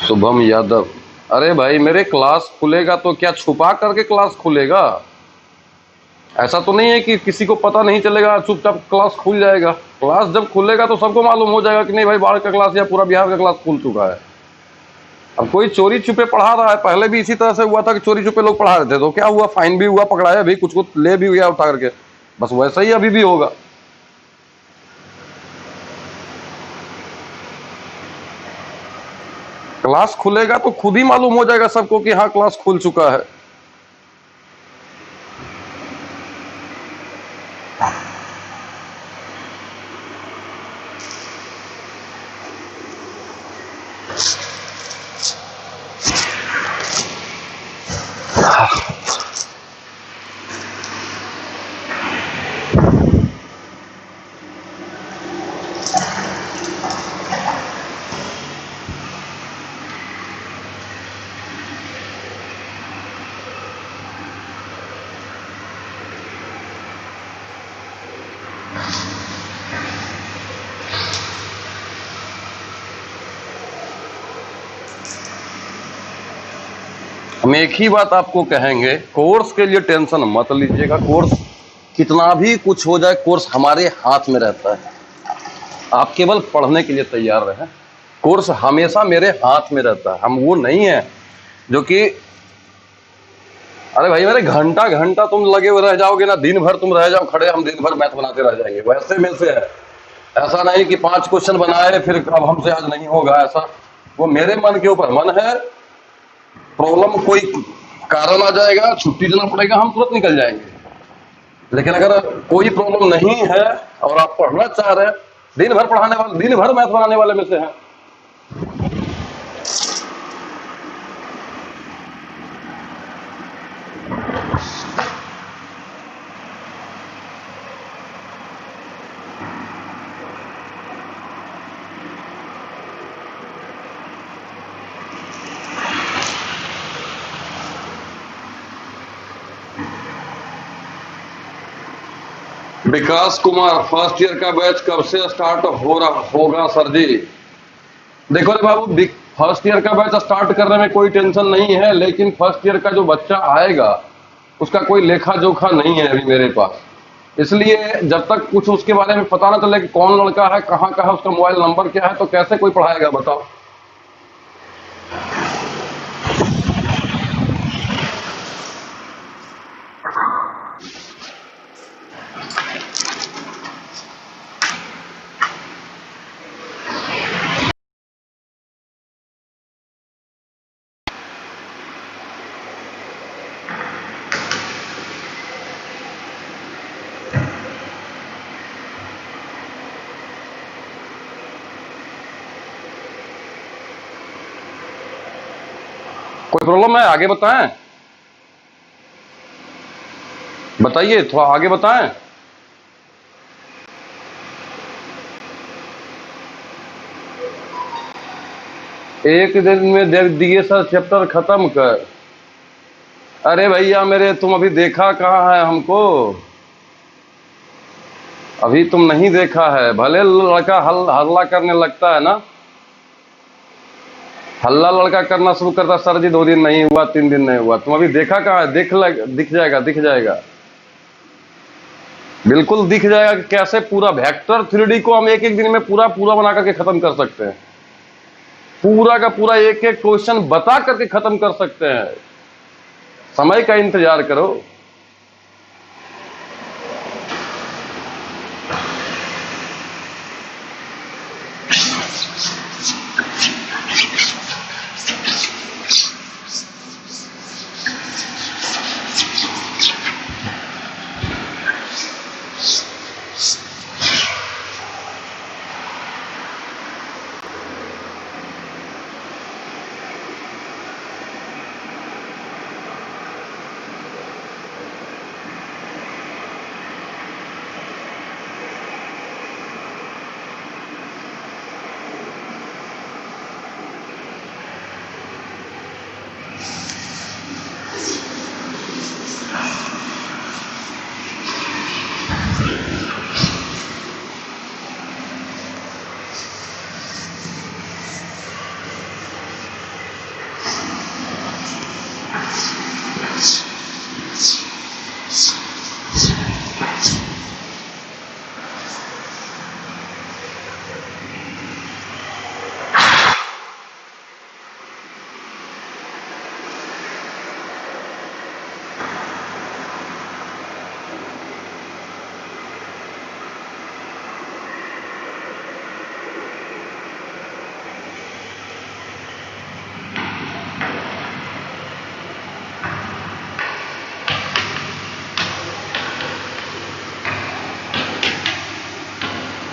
शुभम यादव, अरे भाई मेरे क्लास खुलेगा तो क्या छुपा करके क्लास खुलेगा? ऐसा तो नहीं है कि किसी को पता नहीं चलेगा, चुपचाप क्लास खुल जाएगा। क्लास जब खुलेगा तो सबको मालूम हो जाएगा कि नहीं भाई बाढ़ का क्लास या पूरा बिहार का क्लास खुल चुका है। अब कोई चोरी छुपे पढ़ा रहा है, पहले भी इसी तरह से हुआ था कि चोरी छुपे लोग पढ़ा रहे थे, तो क्या हुआ, फाइन भी हुआ, पकड़ाया भी, कुछ कुछ ले भी गया उठा करके, बस वैसा ही अभी भी होगा। क्लास खुलेगा तो खुद ही मालूम हो जाएगा सबको कि हाँ क्लास खुल चुका है। हम एक ही बात आपको कहेंगे, कोर्स के लिए टेंशन मत लीजिएगा। कोर्स कितना भी कुछ हो जाए, कोर्स हमारे हाथ में रहता है। आप केवल पढ़ने के लिए तैयार रहें, कोर्स हमेशा मेरे हाथ में रहता है। हम वो नहीं है जो कि अरे भाई मेरे घंटा घंटा तुम लगे हुए रह जाओगे ना, दिन भर तुम रह जाओ खड़े, हम दिन भर मैथ बनाते रह जाएंगे, वैसे में से है। ऐसा नहीं कि 5 क्वेश्चन बनाए फिर अब हमसे आज नहीं होगा, ऐसा वो मेरे मन के ऊपर मन है। प्रॉब्लम कोई कारण आ जाएगा, छुट्टी देना पड़ेगा, हम तुरंत निकल जाएंगे। लेकिन अगर कोई प्रॉब्लम नहीं है और आप पढ़ना चाह रहे हैं, दिन भर पढ़ाने वाले, दिन भर मैथ बनाने वाले में से हैं। विकास कुमार, फर्स्ट ईयर का बैच कब से स्टार्ट हो रहा होगा सर जी? देखो रे बाबू, फर्स्ट ईयर का बैच स्टार्ट करने में कोई टेंशन नहीं है, लेकिन फर्स्ट ईयर का जो बच्चा आएगा उसका कोई लेखा जोखा नहीं है अभी मेरे पास। इसलिए जब तक कुछ उसके बारे में पता ना चले कि कौन लड़का है, कहाँ का है, उसका मोबाइल नंबर क्या है, तो कैसे कोई पढ़ाएगा बताओ? कोई प्रॉब्लम है? आगे बताएं, बताइए, थोड़ा आगे बताएं। एक दिन में दे दिए सर चैप्टर खत्म कर। अरे भैया मेरे, तुम अभी देखा कहाँ है हमको? अभी तुम नहीं देखा है। भले लड़का हल्ला करने लगता है ना, हल्ला लड़का करना शुरू करता, सर जी 2 दिन नहीं हुआ, 3 दिन नहीं हुआ। तुम अभी देखा कहाँ है? दिख जाएगा, दिख जाएगा, बिल्कुल दिख जाएगा कि कैसे पूरा वेक्टर 3D को हम एक एक दिन में पूरा पूरा बना करके खत्म कर सकते हैं। पूरा का पूरा एक एक क्वेश्चन बता करके खत्म कर सकते हैं। समय का इंतजार करो।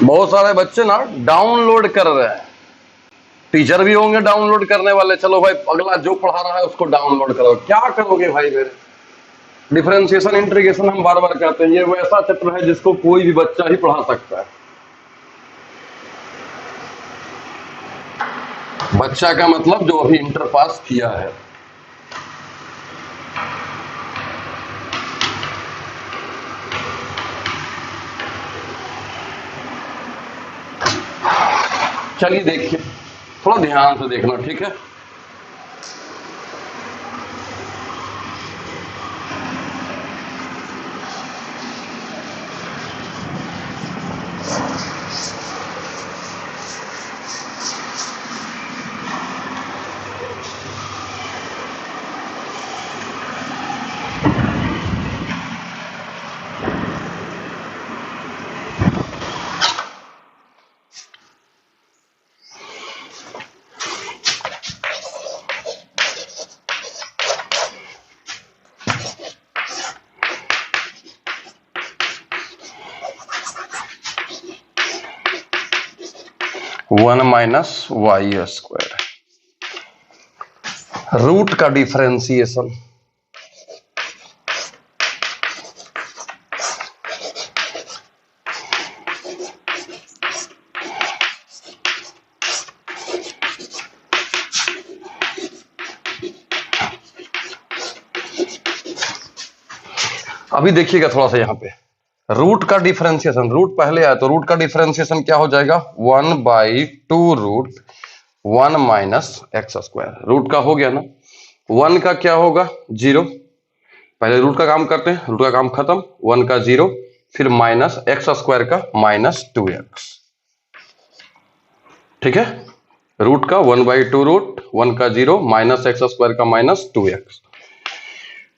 बहुत सारे बच्चे ना डाउनलोड कर रहे हैं, टीचर भी होंगे डाउनलोड करने वाले। चलो भाई, अगला जो पढ़ा रहा है उसको डाउनलोड करो। क्या करोगे भाई मेरे? डिफरेंशिएशन इंटीग्रेशन हम बार बार कहते हैं, ये वैसा चैप्टर है जिसको कोई भी बच्चा ही पढ़ा सकता है। बच्चा का मतलब जो अभी इंटर पास किया है। चलिए देखिए, थोड़ा ध्यान से देखना, ठीक है? 1 माइनस वाई स्क्वायर। रूट का डिफरेंशिएशन, अभी देखिएगा थोड़ा सा यहाँ पे रूट का डिफरेंशिएशन, रूट पहले आया तो रूट का डिफरेंशिएशन क्या हो जाएगा 1/2 root 1 minus x square. Root का हो गया ना, 1 का क्या होगा 0, पहले रूट का काम करते हैं, रूट का काम खत्म, 1 का 0, फिर माइनस एक्स स्क्वायर का -2x। ठीक है, रूट का 1/2 रूट 1 का 0 माइनस एक्स स्क्वायर का -2x।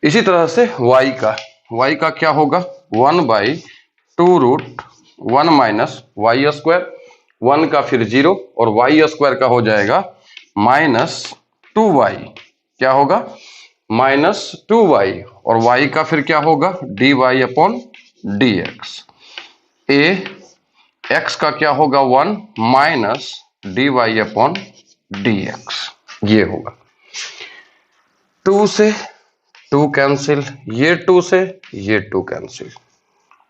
इसी तरह से y का क्या होगा 1/2 रूट 1 माइनस वाई स्क्वायर, 1 का फिर 0 और वाई स्क्वायर का हो जाएगा -2y। क्या होगा -2y, और y का फिर क्या होगा dy/dx। x का क्या होगा 1 माइनस dy/dx। ये होगा 2 से 2 कैंसिल, ये 2 से ये 2 कैंसिल।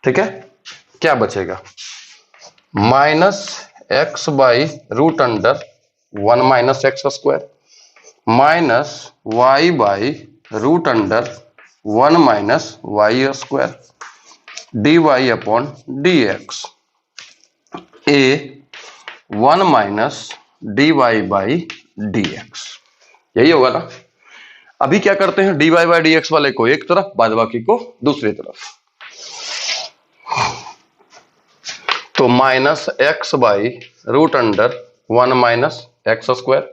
ठीक है, क्या बचेगा -x/√1 minus x square minus y/√1 minus y square dy/dx। 1 minus dy/dx, यही होगा ना। अभी क्या करते हैं dy/dx वाले को एक तरफ, बाद बाकी को दूसरी तरफ। तो -x/√1 माइनस एक्स स्क्वायर,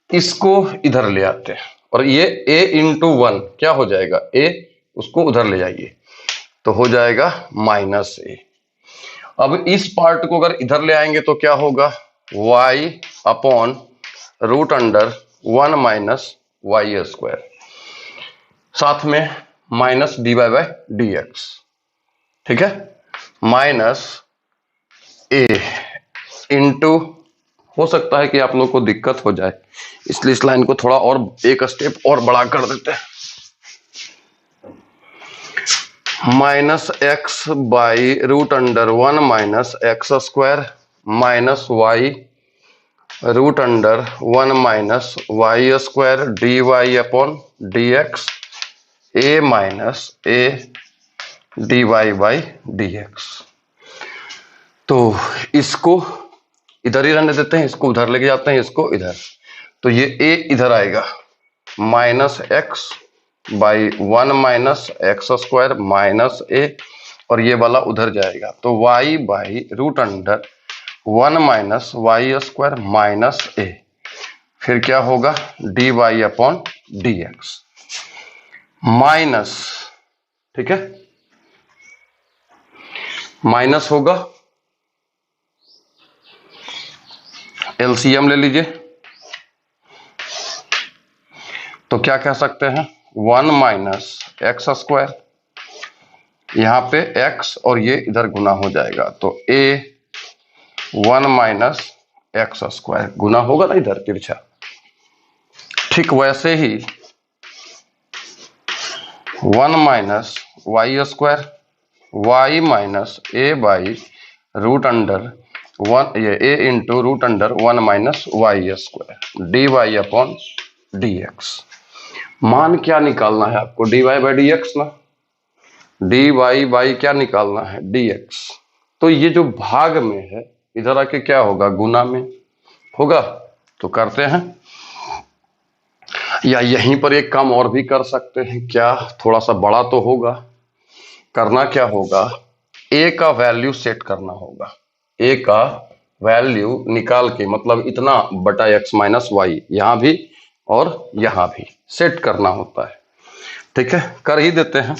इसको इधर ले आते हैं और ये a × 1 क्या हो जाएगा a, उसको उधर ले जाइए तो हो जाएगा -a। अब इस पार्ट को अगर इधर ले आएंगे तो क्या होगा y/√1 माइनस वाई स्क्वायर, साथ में माइनस dy/dx। ठीक है, -a इंटू, हो सकता है कि आप लोग को दिक्कत हो जाए इसलिए इस लाइन को थोड़ा और एक स्टेप और बड़ा कर देते हैं, -x/√1 minus x square minus y/√1 minus y square dy/dx, a minus a dy/dx। तो इसको इधर ही रहने देते हैं, इसको उधर लेके जाते हैं, इसको इधर, तो ये a इधर आएगा -x/1 minus x square minus a, और ये वाला उधर जाएगा तो y/√1 minus y square minus a, फिर क्या होगा dy/dx माइनस, ठीक है, माइनस होगा, एलसीएम ले लीजिए तो क्या कह सकते हैं 1 माइनस एक्स स्क्वायर, यहां पे x और ये इधर गुना हो जाएगा तो a 1 माइनस एक्स स्क्वायर गुना होगा ना इधर तिरछा। ठीक वैसे ही 1 minus y square y minus a/√1, ये a into √1 minus y square dy/dx। मान क्या निकालना है आपको dy/dx ना, dy क्या निकालना है dx। तो ये जो भाग में है इधर आके क्या होगा गुना में होगा, तो करते हैं, या यहीं पर एक काम और भी कर सकते हैं, क्या थोड़ा सा बड़ा तो होगा, करना क्या होगा a का वैल्यू सेट करना होगा, a का वैल्यू निकाल के मतलब इतना बटा x माइनस वाई, यहां भी और यहां भी सेट करना होता है। ठीक है, कर ही देते हैं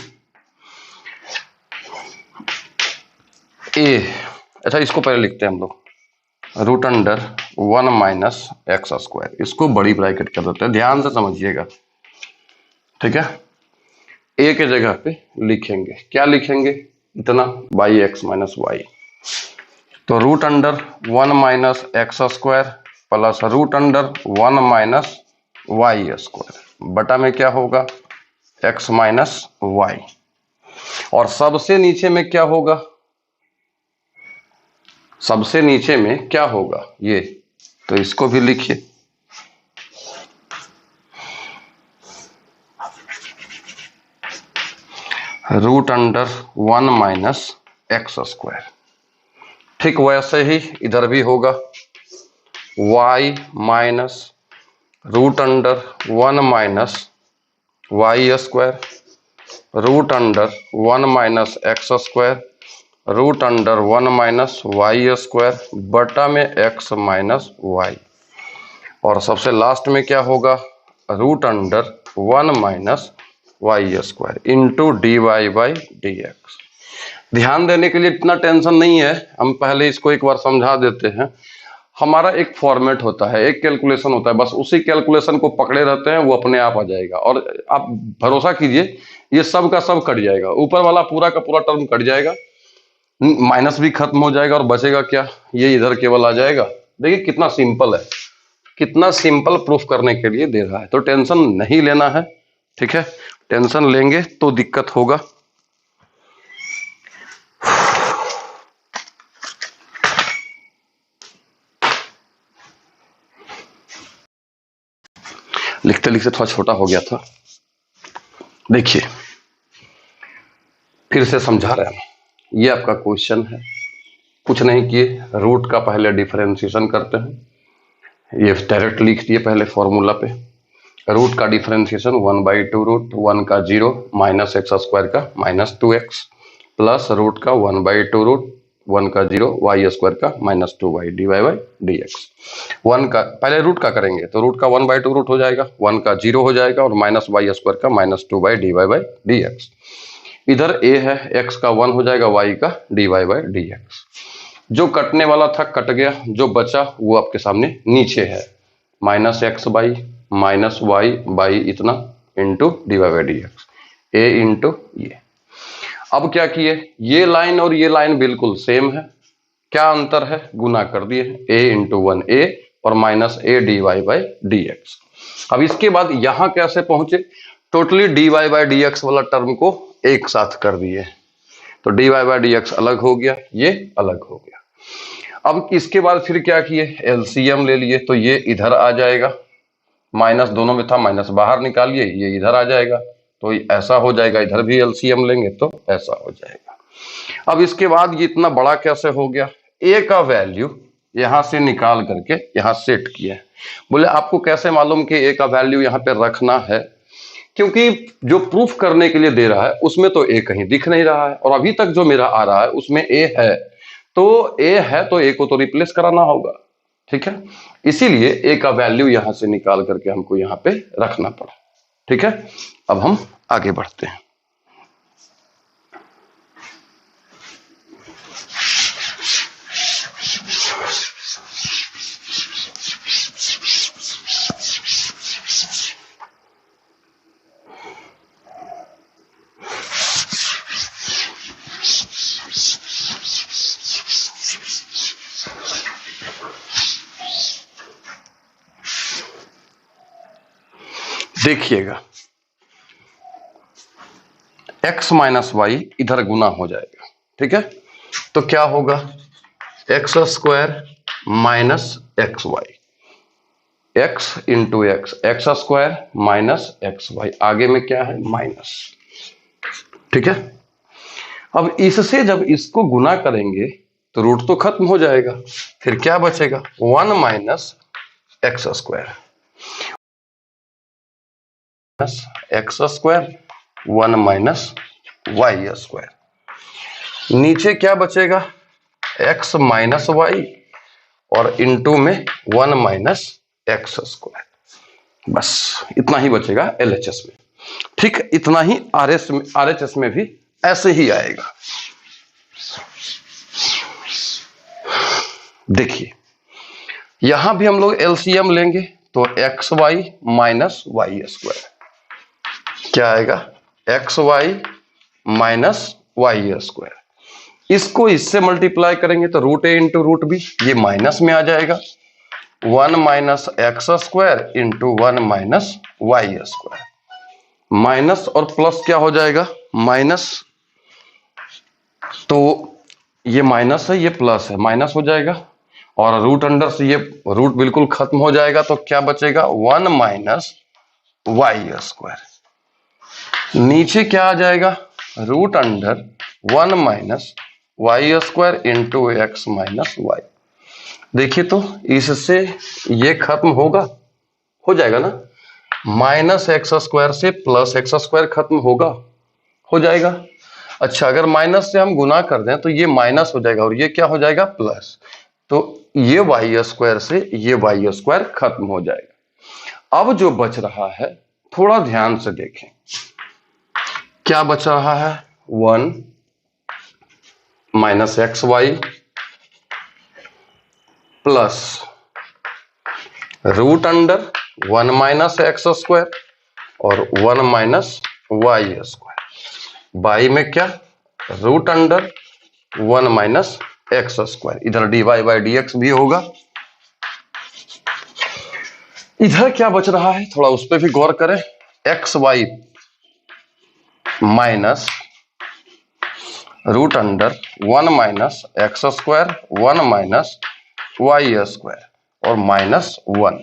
a, अच्छा इसको पहले लिखते हैं हम लोग √1 माइनस एक्स स्क्वायर, इसको बड़ी ब्रैकेट कर देते हैं, ध्यान से समझिएगा। ठीक है, a के जगह पे लिखेंगे, क्या लिखेंगे इतना बाई x माइनस वाई, तो root under 1 minus x square plus root under 1 minus y square बटा में क्या होगा x माइनस वाई। और सबसे नीचे में क्या होगा, सबसे नीचे में क्या होगा ये, तो इसको भी लिखिए root under 1 minus x square. ठीक वैसे ही इधर भी होगा y minus root under 1 minus y square root under 1 minus x square root under 1 minus y square बटा में x माइनस वाई। और सबसे लास्ट में क्या होगा root under 1 minus y square into d Y by D x. ध्यान देने के लिए इतना टेंशन नहीं है, हम पहले इसको एक बार समझा देते हैं। हमारा एक फॉर्मेट होता है, एक कैलकुलेशन होता है, बस उसी कैलकुलेशन को पकड़े रहते हैं, वो अपने आप आ जाएगा। और आप भरोसा कीजिए ये सब का सब कट जाएगा, ऊपर वाला पूरा का पूरा टर्म कट जाएगा, माइनस भी खत्म हो जाएगा और बचेगा क्या, ये इधर केवल आ जाएगा। देखिए कितना सिंपल है, कितना सिंपल प्रूफ करने के लिए दे रहा है। तो टेंशन नहीं लेना है, ठीक है, टेंशन लेंगे तो दिक्कत होगा। लिखते लिखते थोड़ा छोटा हो गया था। देखिए फिर से समझा रहे हैं, ये आपका क्वेश्चन है, कुछ नहीं किए, रूट का पहले डिफरेंशिएशन करते हैं, ये डायरेक्ट लिख दिए पहले फॉर्मूला पे। रूट का डिफरेंशिएशन 1/2 रूट 1 का 0 माइनस एक्स स्क्वायर का माइनस 2x प्लस रूट का 1/2 रूट 1 का 0 वाई स्क्वायर का minus 2y d Y by D x. 1 का पहले रूट का करेंगे तो रूट का 1/2 रूट हो जाएगा, 1 का 0 हो जाएगा और माइनस वाई स्क्वायर का minus 2y d Y by D x. इधर a है, x का 1 हो जाएगा, y का d Y by D x. जो कटने वाला था कट गया, जो बचा वो आपके सामने नीचे है, minus x by minus y by इतना into d Y by D x, a into ये। अब क्या किए, ये लाइन और ये लाइन बिल्कुल सेम है, क्या अंतर है, गुना कर दिए, a इंटू 1a और minus a d Y by D x. अब इसके बाद यहां कैसे पहुंचे, totally d Y by D x वाला टर्म को एक साथ कर दिए, तो D Y by D x अलग हो गया, ये अलग हो गया। अब इसके बाद फिर क्या किए, एलसीएम ले लिए, तो ये इधर आ जाएगा, माइनस दोनों में था, माइनस बाहर निकालिए, ये इधर आ जाएगा, तो ऐसा हो जाएगा, इधर भी एलसीएम लेंगे तो ऐसा हो जाएगा। अब इसके बाद ये इतना बड़ा कैसे हो गया, ए का वैल्यू यहां से निकाल करके यहां सेट किया। बोले आपको कैसे मालूम कि ए का वैल्यू यहां पे रखना है, क्योंकि जो प्रूफ करने के लिए दे रहा है उसमें तो ए कहीं दिख नहीं रहा है, और अभी तक जो मेरा आ रहा है उसमें ए है, तो ए है तो ए को तो रिप्लेस कराना होगा, ठीक है, इसीलिए ए का वैल्यू यहां से निकाल करके हमको यहां पे रखना पड़ा, ठीक है। अब हम आगे बढ़ते हैं। देखिएगा x माइनस वाई इधर गुना हो जाएगा, ठीक है, तो क्या होगा x square minus x y, x into x, x square minus x y, आगे में क्या है माइनस, ठीक है। अब इससे जब इसको गुना करेंगे तो रूट तो खत्म हो जाएगा, फिर क्या बचेगा 1 minus x square, x square 1 minus y square, नीचे क्या बचेगा x माइनस वाई और इंटू में 1 माइनस एक्स स्क्वायर, बस इतना ही बचेगा एलएचएस में, ठीक, इतना ही आरएचएस में भी ऐसे ही आएगा। देखिए यहां भी हम लोग एलसीएम लेंगे तो x y minus y square, क्या आएगा x y minus y square, इसको इससे मल्टीप्लाई करेंगे तो root a into root b, ये माइनस में आ जाएगा। 1 minus x square into 1 minus y square. Minus और प्लस क्या हो जाएगा, माइनस, तो ये माइनस है, ये प्लस है, माइनस हो जाएगा, और रूट अंडर से ये रूट बिल्कुल खत्म हो जाएगा, तो क्या बचेगा 1 माइनस वाई स्क्वायर। नीचे क्या आ जाएगा, root under 1 minus y square into x minus y. देखिए तो इससे ये खत्म होगा, हो जाएगा ना, माइनस एक्स स्क्वायर से प्लस एक्स स्क्वायर खत्म होगा, हो जाएगा। अच्छा, अगर माइनस से हम गुना कर दें तो ये माइनस हो जाएगा और ये क्या हो जाएगा, प्लस, तो ये वाई स्क्वायर से ये वाई स्क्वायर खत्म हो जाएगा। अब जो बच रहा है थोड़ा ध्यान से देखें, क्या बच रहा है, 1 minus x y plus root under 1 minus x square और 1 माइनस वाई स्क्वायर। बाई में क्या, root under 1 minus x square, इधर d Y by D x भी होगा। इधर क्या बच रहा है, थोड़ा उस पर भी गौर करें, x y minus root under 1 minus x square 1 minus y square और minus 1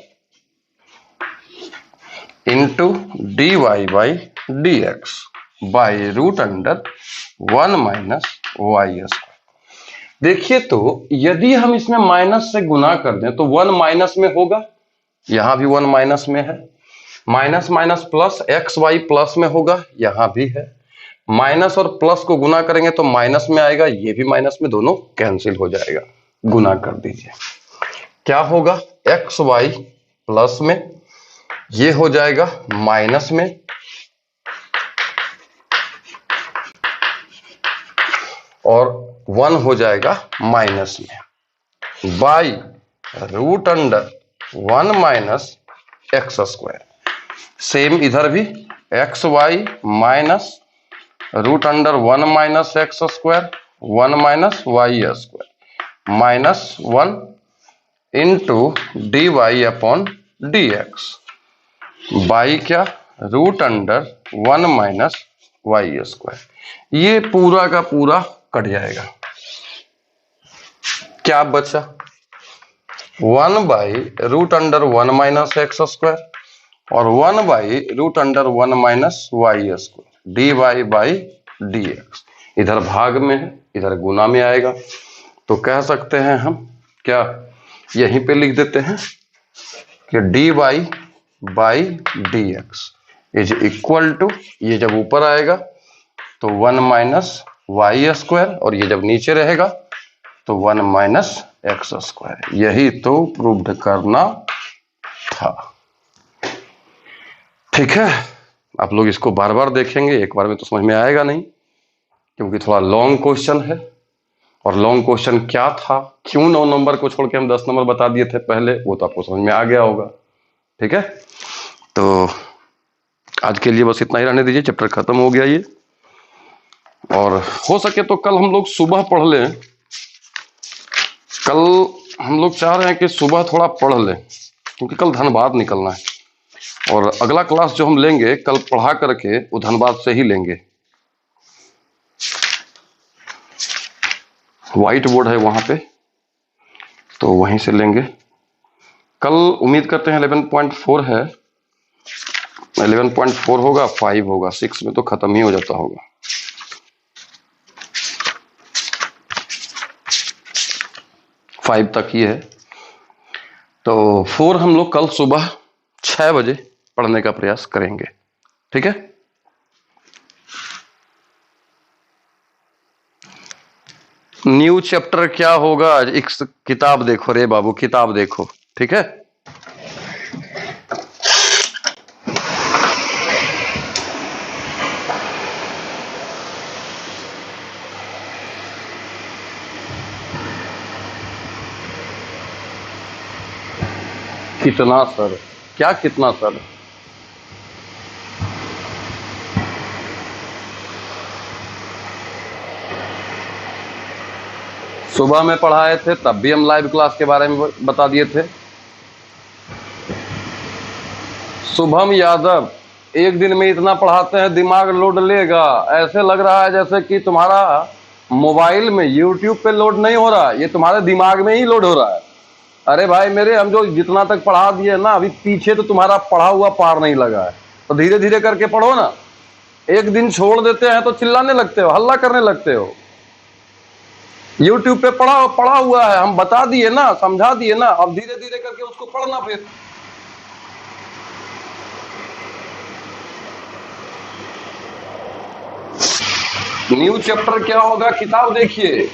into d Y by D x by root under 1 minus y square. देखिए तो यदि हम इसमें माइनस से गुना कर दें तो 1 माइनस में होगा, यहां भी 1 माइनस में है, minus minus plus x y plus में होगा, यहां भी है, माइनस और प्लस को गुना करेंगे तो माइनस में आएगा, ये भी माइनस में, दोनों कैंसिल हो जाएगा। गुना कर दीजिए, क्या होगा, एक्स वाई प्लस में, ये हो जाएगा माइनस में, और 1 हो जाएगा माइनस में, by root under 1 minus x square. Same इधर भी x y minus root under 1 minus x square 1 minus y square minus 1 into d Y upon D x by क्या, root under 1 minus y square. ये पूरा का पूरा cut जाएगा, क्या बचा, 1 by root under 1 minus x square और 1 by root under 1 minus y square d Y by D x. इधर भाग में है, इधर गुना में आएगा, तो कह सकते हैं हम क्या, यहीं पे लिख देते हैं कि d Y by D x is equal to, ये जब ऊपर आएगा तो 1 माइनस वाई स्क्वायर और ये जब नीचे रहेगा तो 1 माइनस एक्स स्क्वायर। यही तो प्रूव्ड करना था। ठीक है, आप लोग इसको बार बार देखेंगे, एक बार में तो समझ में आएगा नहीं, क्योंकि थोड़ा लॉन्ग क्वेश्चन है। और लॉन्ग क्वेश्चन क्या था, क्यों 9 नंबर को छोड़ के हम 10 नंबर बता दिए थे पहले, वो तो आपको समझ में आ गया होगा। ठीक है, तो आज के लिए बस इतना ही रहने दीजिए, चैप्टर खत्म हो गया ये। और हो सके तो कल हम लोग सुबह पढ़ लें, कल हम लोग चाह रहे हैं कि सुबह थोड़ा पढ़ लें, क्योंकि कल धनबाद निकलना है और अगला क्लास जो हम लेंगे कल पढ़ा करके वो धनबाद से ही लेंगे। व्हाइट बोर्ड है वहां पे, तो वहीं से लेंगे कल। उम्मीद करते हैं 11.4 है, 11.4 होगा, 5 होगा, 6 में तो खत्म ही हो जाता होगा। फाइव तक ही है, तो 4 हम लोग कल सुबह 6 बजे पढ़ने का प्रयास करेंगे। ठीक है, न्यू चैप्टर क्या होगा, एक किताब देखो रे बाबू, किताब देखो। ठीक है, कितना सर, क्या कितना सर, सुबह में पढ़ाए थे, तब भी हम लाइव क्लास के बारे में बता दिए थे। शुभम यादव, एक दिन में इतना पढ़ाते हैं दिमाग लोड लेगा। ऐसे लग रहा है जैसे कि तुम्हारा मोबाइल में यूट्यूब पे लोड नहीं हो रहा है, ये तुम्हारे दिमाग में ही लोड हो रहा है। अरे भाई मेरे, हम जो जितना तक पढ़ा दिए ना, अभी पीछे तो तुम्हारा पढ़ा हुआ पार नहीं लगा है। तो धीरे धीरे करके पढ़ो ना। एक दिन छोड़ देते हैं तो चिल्लाने लगते हो, हल्ला करने लगते हो। यूट्यूब पे पढ़ा हुआ है, हम बता दिए ना, समझा दिए ना, अब धीरे धीरे करके उसको पढ़ना। फिर न्यू चैप्टर क्या होगा, किताब देखिए।